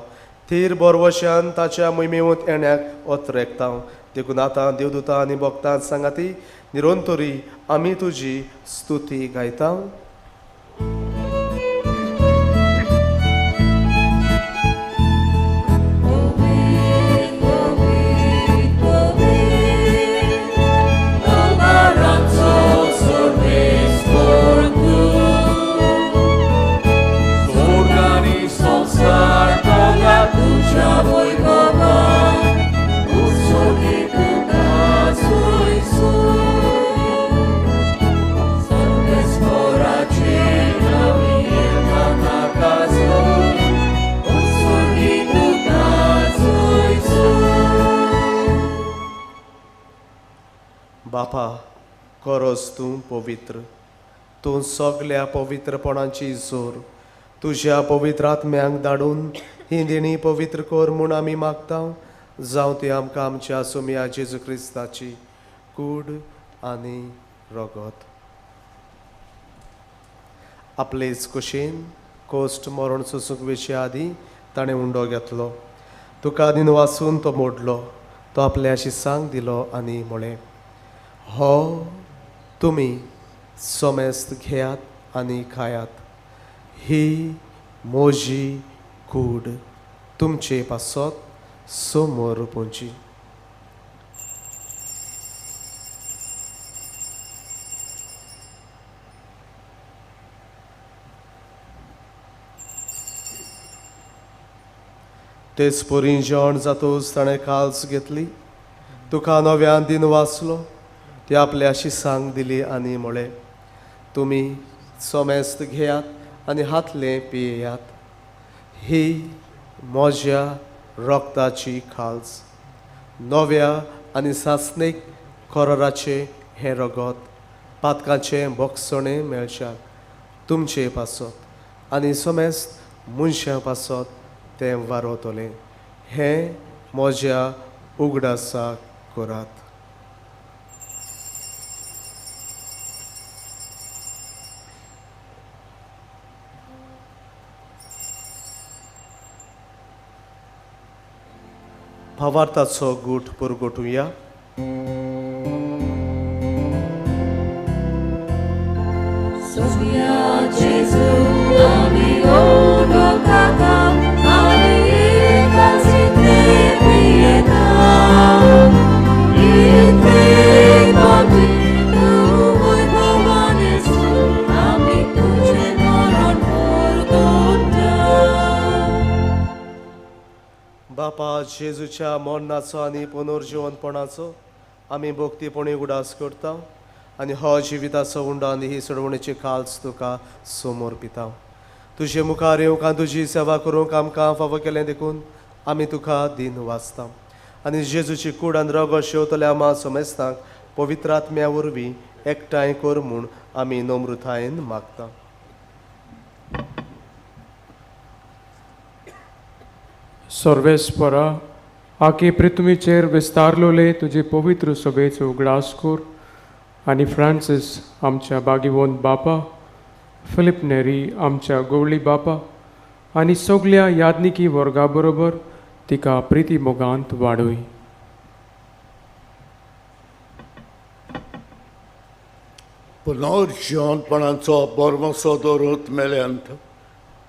थीर बरवशान ताच्या मोहिमेवंत येण्याक ओतरेकता. देखून आतां देवदूतां आनी भक्तां सांगाती निरंतरी आमी तुजी स्तुती गायता. बापा, करोस तूं पवित्र तूं सगल्या पवित्रपणाची जोर तुज्या पवित्र आत्म्यांक धाडून ही देणी पवित्र कर म्हूण आमी मागता जावं ती आमकां आमच्या सुम्या जेजू क्रिस्ताची कूड आनी रगत. आपलेच कुशीन कोस्ट मरण सोंसूंक वेचे आदीं ताणें उंडो घेतलो. तुका आदीन वाचून तो मोडलो. तो आपल्या शिसांक दिलो आनी म्हळें, हो तुमी सोमेस्त घेयात आनी खायात. ही म्हजी कूड तुमचे पासत समोर पोंची. तेच पोरीं जेवण जातूच ताणें काल्स घेतली. तुका नव्यान दिन वाचलो. ती आपल्या शिसांक दिली आनी म्हळें, तुमी सोमेस्त घेयात आनी हातले पियेयात. ही म्हज्या रक्ताची खाल्स, नव्या आनी सासणीक कराराचे हें रगत पातकांचे बोगसणे मेळच्याक तुमचे पासत आनी सोमेस्त मनशां पासत तें वारोतलें. हें म्हज्या उगडासाक करात. भावार्थाचो गूट पुरगोटुया. Sofia Jesu ami ono kakam ami kasite prieta ite pati tu voi pavanes ami tuje moron purgota. बापा जेजूच्या मरणाचो आनी पुनर्जीवनपणाचो आमी भक्तीपणी उडास करता आनी हो जिविताचो उंडो आनी ही सोडवणेची काल्स तुका समोर पिता. तुजे मुखार येवंक आनी तुजी सेवा करूंक आमकां फावो केलें देखून आमी तुका दिन वाचता आनी जेजूची कूड आनी रगत शेवतल्या आमा सोमेस्तांक पवित्र आत्म्या वरवीं एकठांय कर म्हूण आमी नम्रतायेन मागता. सर्वेस्परा आखे पृथ्वीचेर विस्तारलोले तुजे पवित्र सभेचो उगडास कर आनी फ्रांसीस आमच्या बागीवंत बापा, फिलिप नेरी आमच्या गवळी बापा आनी सगल्या यादनिकी वर्गा बरोबर तिका प्रिती मोगांत वाडय. पुनर्जीवनपणाचो बोरमोसो दवरूंत मेल्यांत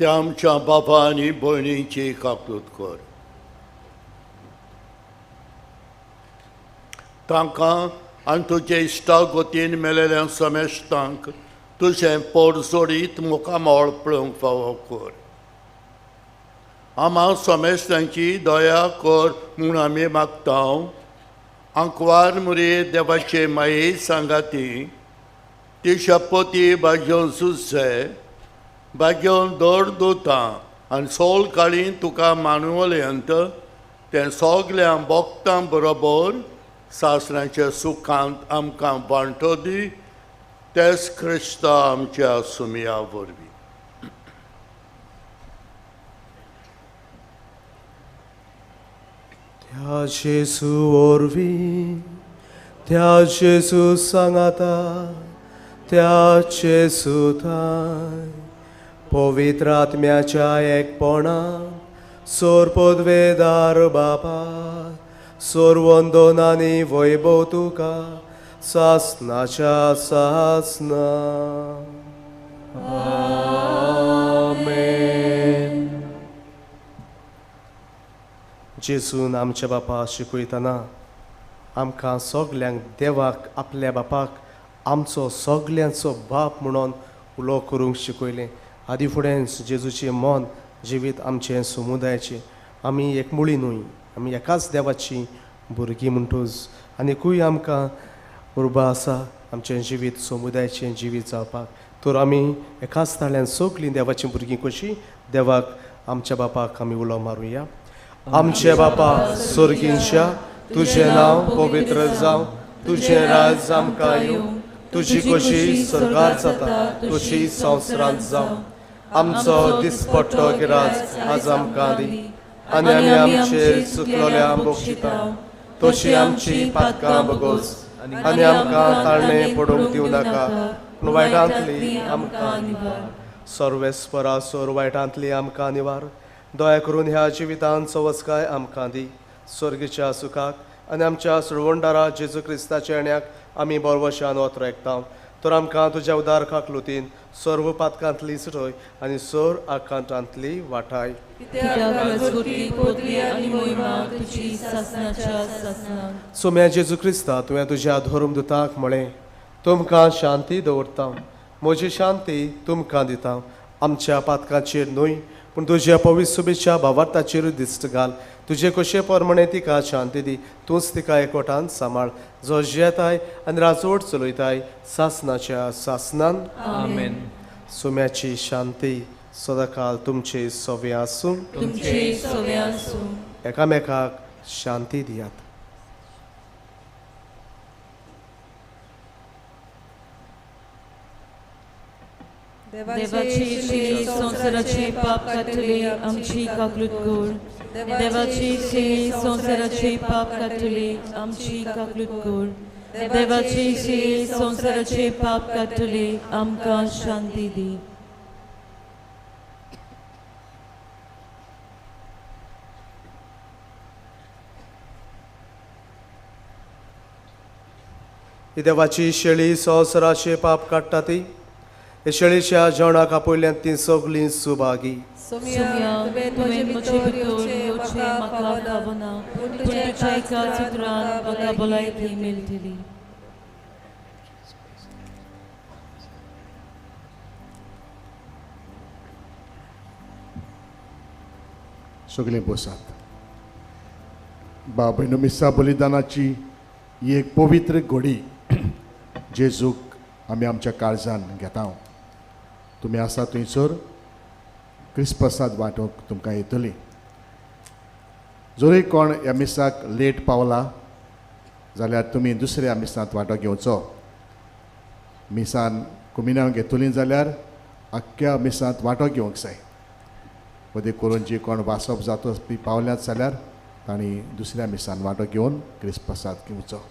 त्या आमच्या बापा आनी भयणीची काकूत कर. तांकां आनी तुजे इश्टा गोतीन मेलेल्या समेस्तांक तुजें पोरजोडीत मुखामोळ पळोवंक फावो कर. आमा समेस्तांची दया कर म्हूण आमी मागता. आंकवार मुरे देवाचे माये सांगाती तिच्या पोती बागेवन सुजे बागेवन दर दोतां आनी सोल काळी तुका मानवल्यांत तें सगल्या भक्तां बरोबर सासऱ्यांच्या सुखांत आमकां वांटो दी. तेच क्रिस्ता आमच्या सुमया वरवीं. त्या जेजू वरवीं त्या जेजू सांगाता त्या जेजू थंय पवित्र आत्म्याच्या एकपणान सोर पदवेदार बापा सोर वंदनांनी वैभव तुका सासनाच्या सासना. आमेन. जेजून आमच्या बापा शिकयतना आमकां सगल्यांक देवाक आपल्या बापाक आमचो सगल्यांचो बाप म्हणून उलो करूंक शिकयलें. आदी फुडें जेजूचें मन जिवीत आमचें समुदायाचें आमी एकमुळी न्हय, आमी एकाच देवाची भुरगीं म्हणटूच आनीकूय आमकां उर्बा आसा आमचें जिवीत समुदायाचें जिवीत जावपाक. तर आमी एकाच ताळ्यान सगलीं देवाचीं भुरगीं कशीं देवाक आमच्या बापाक आमी उलो मारुया. आमचे बापा स्वर्गींच्या तुजें नांव पवित्र जावं, तुजें राज आमकां येवं, तुजी कशी स्वर्गार जाता तशी संवसारांत जावं. आमचो दिसपट्टो गिराज आज आमकां दी, आनी आमी आमचेर चुकलोल्या बोगशिता तशी आमची पातकां बगोस, आनी आमकां ताळणे पडूंक दिवं नाका, पूण वायटांतली आमकां निवार. सर्वेस्परा सोर वायटांतली आमकां निवार. दया करून ह्या जिवितांचो वचकाय आमकां दी. स्वर्गीच्या सुखाक आनी आमच्या सुरवंडारा जेजू क्रिस्ताच्या येण्याक आमी बरवशान वत रेखता. तर आमकां तुज्या उदारकाक लुतीन सर्व पातकांतली सुटय आनी सोर आकांतांतली वाटाय. सोम्या जेजू क्रिस्ता तुवें तुज्या धर्मदुताक म्हळें, तुमकां शांती दवरता, म्हजी शांती तुमकां दिता. आमच्या पातकांचेर न्हय पूण तुज्या पवित्र सुबेच्या भावार्थाचेरूय दिश्ट घाल. तुजे कशे परमणे तिका शांती दी. तूंच तिका एकवटान सांबाळ, जो जेताय आनी राजवट चलयताय सासनाच्या सासनान. आमेन. सोम्याची शांती सदाकाल तुमचे सोवे आसूं. एकामेकाक शांती दियात. देवाची श्री संसाराचे पाप काटले आमची काकलूत कर. देवाची श्री संसाराचे पाप काटले आमची काकलूत कर. देवाची श्री संसाराचे पाप काटले आमकां शांती दी. ही देवाची शेळी संवसाराचे पाप काडटा ती. हे शेळीच्या जेवणाक आपयल्यान ती सगळीं सुभागी. सोम्या तुवें म्हजे भितर येवचें म्हाका फावना, पूण तुज्या एका चित्रान म्हाका भलायकी मेळटली. सगळे बसात. बाबा मिसा बलिदानाची ही एक पवित्र घडी जेजूक आमी आमच्या काळजान घेता. तुमी आसा थंयसर क्रिस्मसाक वांटोवंक तुमकां येतली. जरी कोण ह्या मिसाक लेट पावला जाल्यार तुमी दुसऱ्या मिसांत वांटो घेवचो. मिसान कुमिनां घेतलीं जाल्यार आख्ख्या मिसांत वांटो घेवंक जाय. मदीं करून जी कोण वासप जातो ती पावल्यात जाल्यार तांणी दुसऱ्या मिसान वांटो घेवन क्रिस्मसाक घेवचो.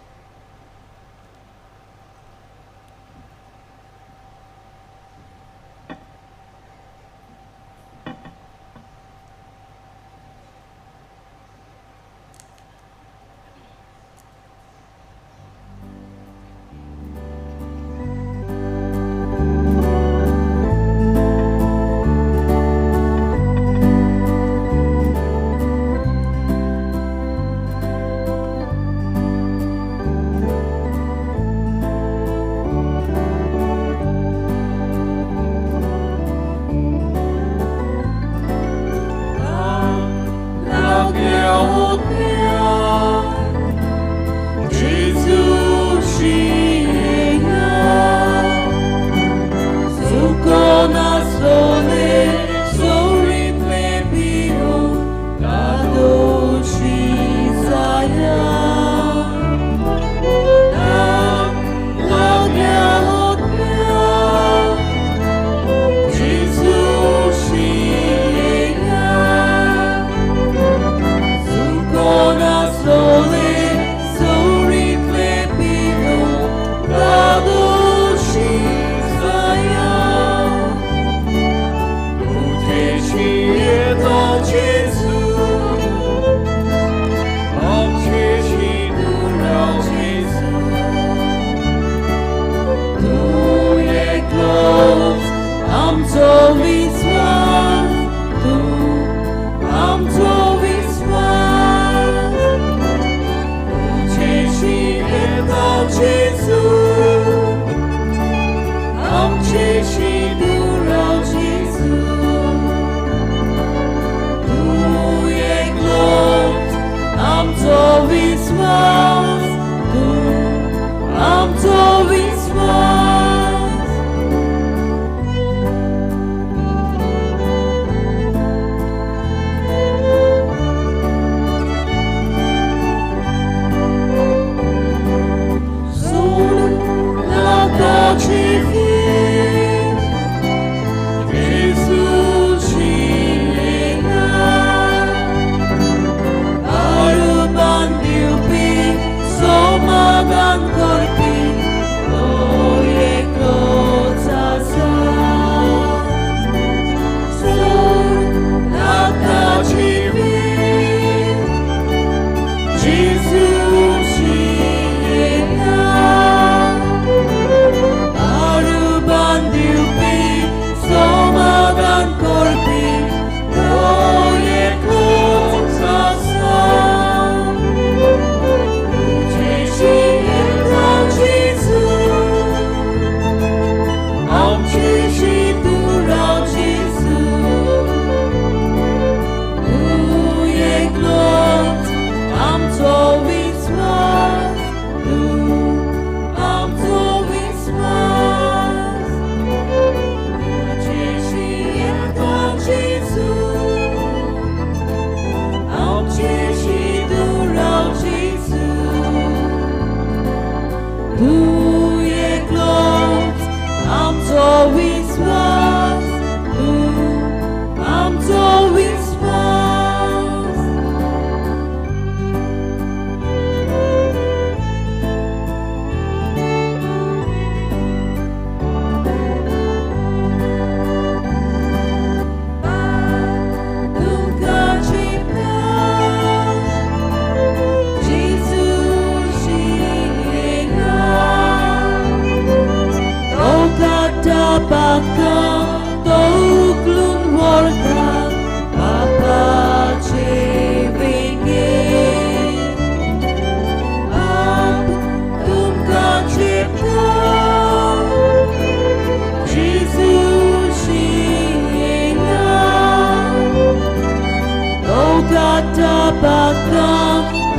Abata,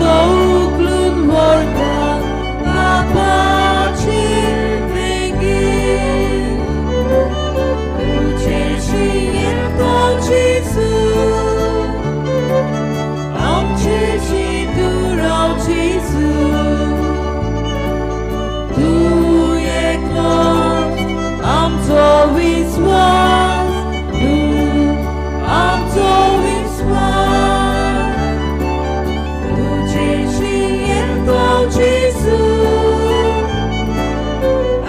Douklun Morda, Apache Vengi, Ucheshi Ento Jesus, Amcheshi Durao Jesus, Du Yeklon, Amto Wiswas, Du Amto Wiswas, Ucheshi Ento Jesus,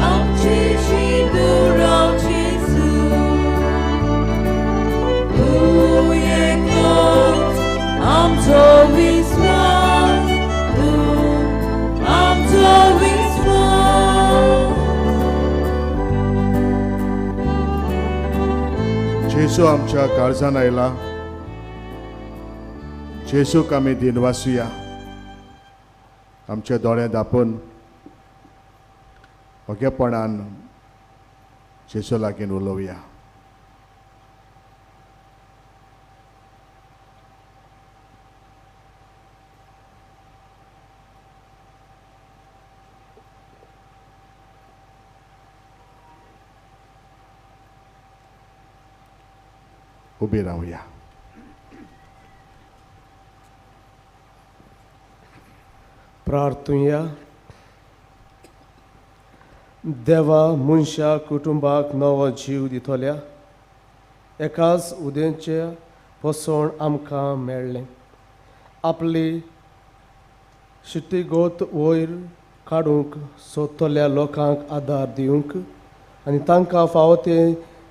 Amcheshi Durao Jesus, Du Yeklon, Amto Wiswas, Du Amto Wiswas. जेसू आमच्या काळजान आयला, जेसूक आमी दिनवासुया, आमचे दोळे धापून ओगेपणान जेसू लागीं उलोवया. उबी रावया. प्रार्थुया. देवा मनशा कुटुंबाक नवो जीव दितोल्या एकाच उदेंचे पसोण आमकां मेळ्ळें. आपली शुटीगोत वयर काडूंक सोदतल्या लोकांक आदार दिवंक आनी तांकां फावो ते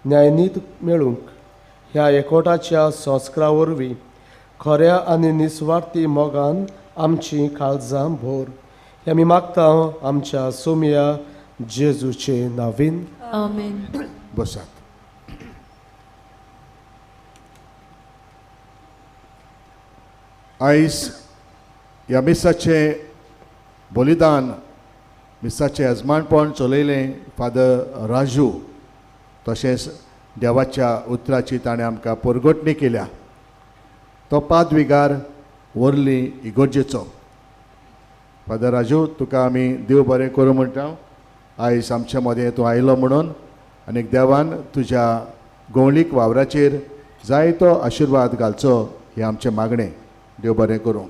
न्यायनीत मेळूंक ह्या एकवटाच्या संस्कारा वरवीं खऱ्या आनी निस्वार्थी मोगान आमची काळजां भोर. हें आमी मागता आमच्या सोम्या जेजूचे नांवीन. आमेन. बसात. आयज ह्या मिसाचे बलिदान मिसाचें येजमानपण चलयलें फादर राजू, तशेंच देवाच्या उतराची ताणें आमकां परगटणी केल्या. तो पादविगार वर्ली इगोर्जेचो. फादर राजू, तुका आमी देव बरें करूं म्हणटा. आयज आमच्या मदें तूं आयलो म्हणून आनी देवान तुज्या गवळीक वावराचेर जायतो आशिर्वाद घालचो हें आमचें मागणें. देव बरें करूं.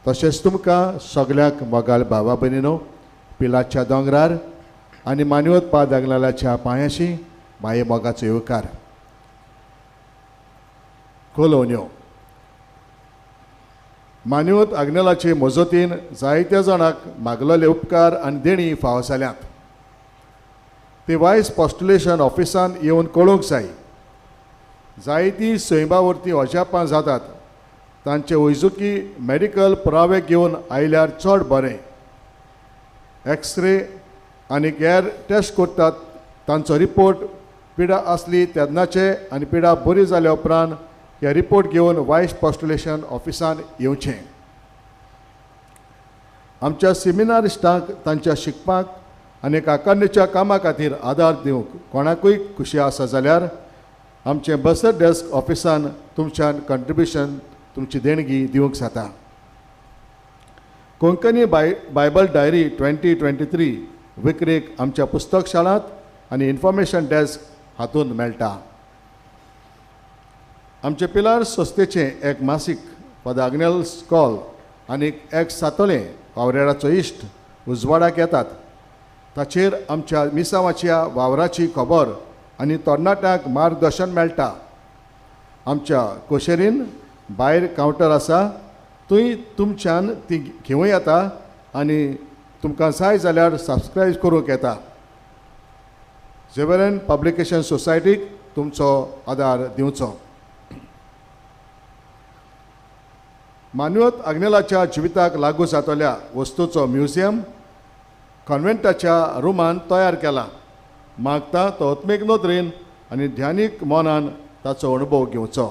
तशेंच तुमकां सगळ्याक मोगाळ भावा भयणीनो, पिलाच्या दोंगरार आनी मानवत पाद आग्नेलाच्या पांयाशी माये मोगाचो येवकार. कोलोन्यो. मानवत आग्नेलाचे मजतीन जायत्या जाणांक मागलेले उपकार आनी देणी फावो जाल्यात. ते वायस पोस्टुलेशन ऑफिसान येवन कळोवंक जाय. जायतीं सैमावरती अजापां जातात. तांचे वैजकी मेडिकल पुरावे घेवन आयल्यार चड बरें. एक्सरे आनी गॅर टेस्ट करतात. तांचो रिपोर्ट पिडा आसली तेन्नाचे आनी पिडा बरी जाल्या उपरांत हे रिपोर्ट घेवन वायस पोस्टुलेशन ऑफिसान येवचें. आमच्या सेमिनारिस्टांक तांच्या शिकपाक आनी काकांनीच्या कामा खातीर आदार दिवंक कोणाकूय खुशी आसा जाल्यार आमचें बसत डेस्क ऑफिसान तुमच्यान कंट्रिब्युशन तुमची देणगी दिवंक जाता. कोंकणी बायबल डायरी 2023 विक्रेक आमच्या पुस्तकशाळांत आनी इन्फॉर्मेशन डेस्क हातूंत मेळटा. आमचे पिलार संस्थेचें एक मासीक फादर आग्नेल स्कॉल आनी एक सातोलें वावरेराचो इश्ट उजवाडाक येतात. ताचेर आमच्या मिसांवाच्या वावराची खबर आनी तरणाट्यांक मार्गदर्शन मेळटा. आमच्या कोशेरीन भायर कावंटर आसा. थंय तुमच्यान ती घेवूं येता आनी तुमकां जाय जाल्यार सबस्क्रायब करूंक येता. झेवेरेन पब्लिकेशन सोसायटीक तुमचो आदार दिवचो. मानवत आग्नेलाच्या जिविताक लागू जातल्या वस्तूचो म्युजियम कॉन्व्हेंटाच्या रुमान तयार केला. मागता तो आत्मीक नदरेन आनी ध्यानीक मोनान ताचो अणभव घेवचो.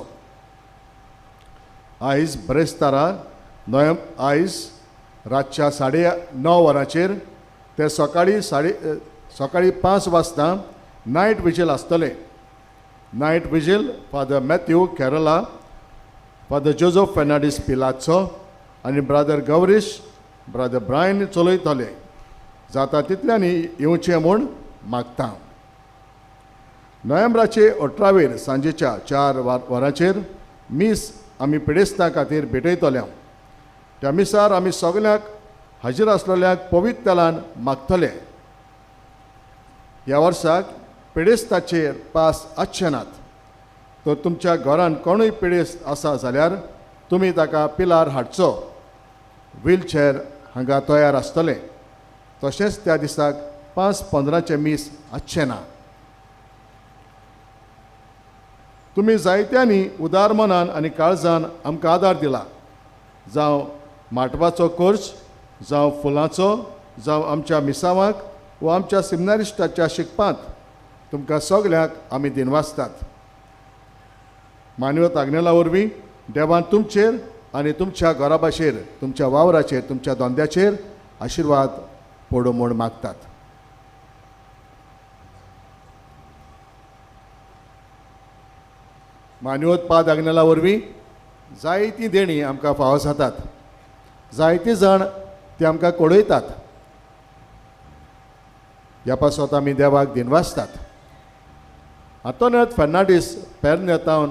आयज ब्रेस्तारा आयज रातच्या 9:30 वरांचेर ते सकाळी 5 वाजता नायट विजील आसतलें. Night vigil father Mathew Kerala father Joseph Fernandes पिलाचो आनी ब्रादर गौरीश ब्रादर ब्रायन चलयतले जाता तितल्यांनी येवचें म्हूण मागता. नोव्हेंबराचे 18 सांजेच्या 4 वरांचेर मीस आमी पिडेस्तां खातीर भेटयतले. त्या मिसार आमी सगल्यांक हाजीर आसलेल्यांक पवित्र तेलान मागतले. ह्या वर्साक पिडेस्ताचेर पास आसचे नात. तर तुमच्या घरान कोणूय पिडेस्त आसा जाल्यार तुमी ताका पिलार हाडचो. व्हीलचॅर हांगा तयार आसतले. तशेंच त्या दिसाक 5:15 मीस आसचें ना. तुमी जायत्यांनी उदार मनान आनी काळजान आमकां आदार दिला. जावं माटवाचो कोर्स, जावं फुलांचो, जावं आमच्या मिसावांक वा आमच्या सिमनारिस्टाच्या शिकपांत तुमकां सगल्यांक आमी दिनवासतात. मानवत आग्नेला वरवीं देवान तुमचेर आनी तुमच्या घरा भाशेर, तुमच्या वावराचेर, तुमच्या धंद्याचेर आशिर्वाद पडूं म्हूण मागतात. मानवत पाद आग्नेला वरवीं जायतीं देणी आमकां फावो जातात. जायतीं जाण ती आमकां कळयतात. ह्या पासत आमी देवाक दिनवासतात. आंतोनियो फेर्नांडीस पेर्नेतावन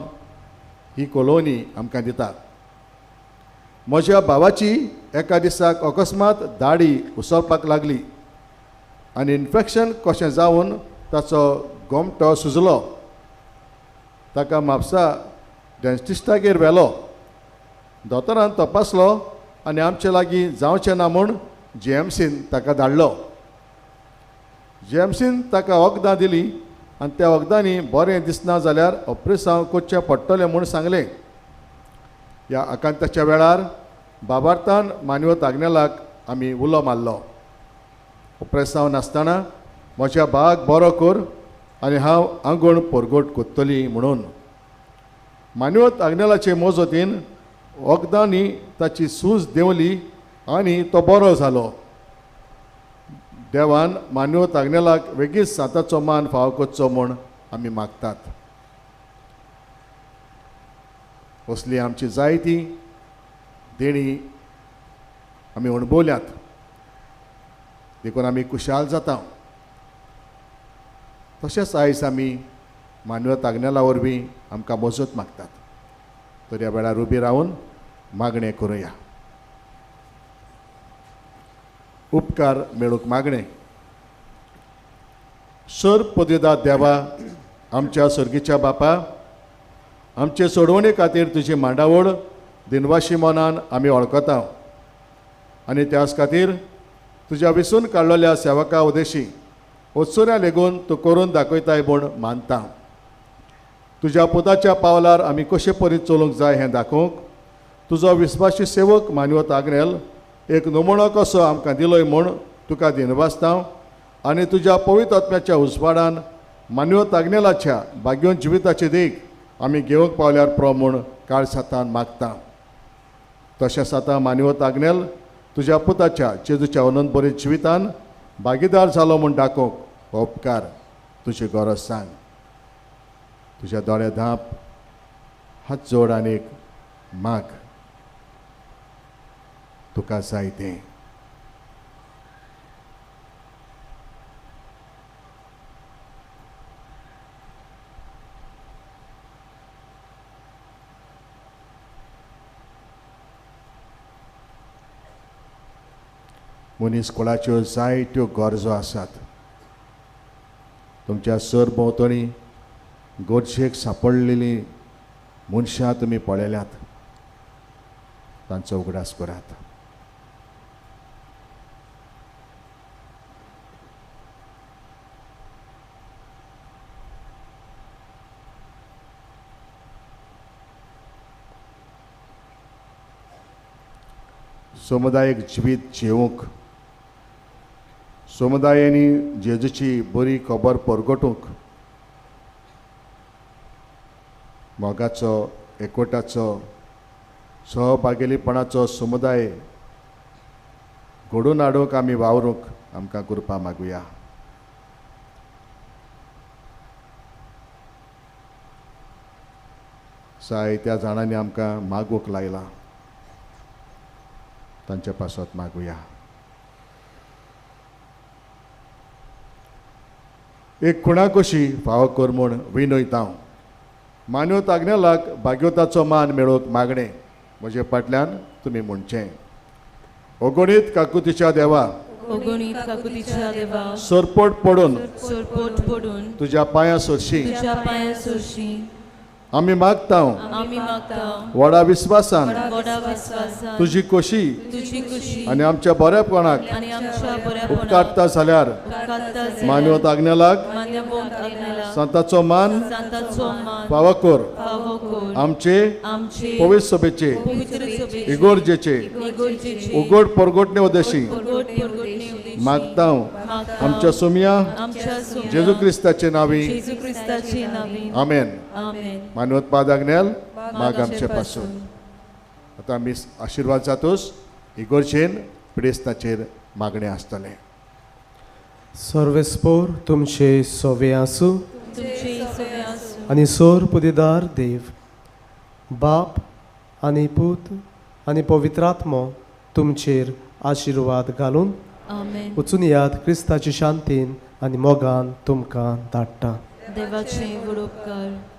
ही कोलोनी आमकां दिता. म्हज्या भावाची एका दिसाक अकस्मात दाढी उसळपाक लागली आनी इन्फेक्शन कशें जावन ताचो गोमटो सुजलो. ताका म्हापसा डेंटिस्टागेर व्हेलो. दोतोरान तपासलो आनी आमचे लागीं जावचें ना म्हूण GMCन ताका धाडलो. GMCन ताका वखदां दिलीं आनी त्या वखदांनी बरें दिसना जाल्यार ऑपरेशन करचें पडटलें म्हूण सांगलें. ह्या आकांताच्या वेळार बाबार्थान मानवत आग्नेलाक आमी उलो मारलो. ऑपरेशन नासतना म्हज्या भावाक बरो कर आनी हांव आंगूण परगोट कोत्तली म्हणून. मानवत आग्नेलाचे मोजतीन वखदांनी ताची सूज देंवली आनी तो बरो जालो. देवान मानवत आग्नेलाक वेगीच साताचो मान फावो करचो म्हूण आमी मागतात. असली आमची जायती देणी आमी अणभवल्यात. देखून आमी खुशाल जाता. तशेंच आयज आमी मानवत आग्नेला वरवीं आमकां मजत मागतात. तर ह्या वेळार उबी रावन मागणें करुया. उपकार मेळूंक मागणें. सर पदवीदार देवा, आमच्या सर्गीच्या बापा, आमचे सोडवणे खातीर तुजी मांडावळ दिनवाशी मनान आमी वळखता आनी त्याच खातीर तुज्या विसून काडलेल्या सेवका उदेशी उत्सुऱ्या लेगून तूं करून दाखयताय म्हूण मानता. तुज्या पुताच्या पावलार आमी कशे परीत चलूंक जाय हें दाखोवंक तुजो विस्वासी सेवक मानवत आग्नेल एक नमुनो कसो आमकां दिलोय म्हूण तुका दिनवासता आनी तुज्या पवित्र आत्म्याच्या उजवाडान मानवत आग्नेलाच्या भाग्योन जिविताची देख आमी घेवंक पावल्यार प्रो म्हूण काळसातान मागता. तशेंच आतां मानवत आग्नेल तुज्या पुताच्या जेजूच्या अनंत बरे जिवितान भागीदार जालो म्हूण दाखोवंक हो उपकार तुजी गरज सांग. तुज्या दोळे धाप हात जोड आनीक माग. तुका जाय तें. मनीस कुळाच्यो जायत्यो गरजो आसात. तुमच्या सर भोंवतणी गरजेक सांपडलेलीं मनशां तुमी पळयल्यात. तांचो उगडास करात. समुदायक जिवीत जेवूंक, समुदायांनी जेजूची बरी खबर परगटूंक, मोगाचो एकवटाचो सहभागिलीपणाचो समुदाय घडोवन हाडूंक आमी वावरूंक आमकां कृपा मागुया. जायत्या जाणांनी आमकां मागूंक लायला, तांचे पासत मागुया. एक खुणा कशी फावो कर म्हूण विनयता हांव. मानवत आग्नेलाक भाग्योताचो मान मेळोवंक मागणें म्हजे फाटल्यान तुमी म्हणचें. अगणीत काकुतीच्या देवा, अगणित काकुतीच्या देवा, सरपोट पडून सरपोट पडून तुज्या पांयां सरशी तुझ्या पांया सरशी आमी मागता आमी मागता. व्हडा विस्वासान व्हडा विस्वासान तुजी खोशी तुझी खुशी आनी आमच्या बरेपणाक आनी आमच्या बऱ्यापणाक उपकारता जाल्यार मानवत आग्नेलाक मान्यवंत आग्नेला संताचो मान संताचो मान फावो कर. फावो कर. आमचे आमचे पवित्र सभेचे पवित्र सभेचे इगोर्जेचे इगोर्जेचे उगड परगोटणे उद्देशी परगोट परगोटणे उद्देशी मागता मागता. आमच्या सोमिया आमच्या सोम्या जेजू क्रिस्ताचे नावी. जेजू क्रिस्ताचे नावी. आमेन. आमेन. मानवत पाद आग्नेल माग माग आमचे पासून. आतां आमी आशिर्वाद जातोस इगोर्जेन प्रेस्ताचेर मागणें आसतलें. सर्वेस्पोर तुमचे सोवे आसूं तुमचे सोवे आसूं. आनी सोर पुदीदार देव, बाप आनी पूत आनी पवित्रात्मो तुमचेर आशिर्वाद घालून आमेन. वचून याद क्रिस्ताची शांतीन आनी मोगान तुमकां धाडटा. देवाचे बरोपकार.